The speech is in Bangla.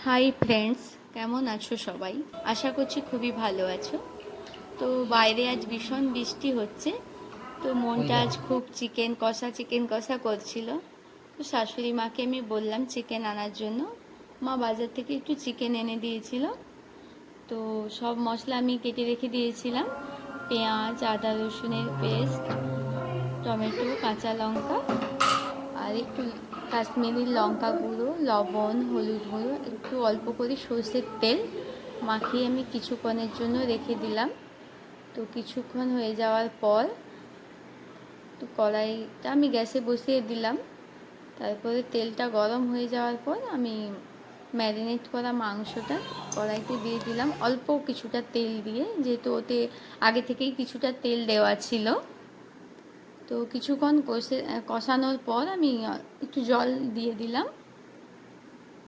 হাই ফ্রেন্ডস, কেমন আছো সবাই? আশা করছি খুবই ভালো আছো। তো বাইরে আজ ভীষণ বৃষ্টি হচ্ছে, তো মনটা আজ খুব চিকেন কষা করছিল। তো শাশুড়ি মাকে আমি বললাম চিকেন আনার জন্য। মা বাজার থেকে একটু চিকেন এনে দিয়েছিল। তো সব মশলা আমি কেটে রেখে দিয়েছিলাম: পেঁয়াজ, আদা রসুনের পেস্ট, টমেটো, কাঁচা লঙ্কা, আর একটু কাশ্মীরি লঙ্কা গুঁড়ো, লবণ, হলুদ গুঁড়ো, একটু অল্প করে সর্ষের তেল মাখিয়ে আমি কিছুক্ষণের জন্য রেখে দিলাম। তো কিছুক্ষণ হয়ে যাওয়ার পর তো কড়াইটা আমি গ্যাসে বসিয়ে দিলাম। তারপরে তেলটা গরম হয়ে যাওয়ার পর আমি ম্যারিনেট করা মাংসটা কড়াইতে দিয়ে দিলাম, অল্প কিছুটা তেল দিয়ে, যেহেতু ওতে আগে থেকেই কিছুটা তেল দেওয়া ছিল। তো কিছুক্ষণ কষানোর পর আমি একটু জল দিয়ে দিলাম।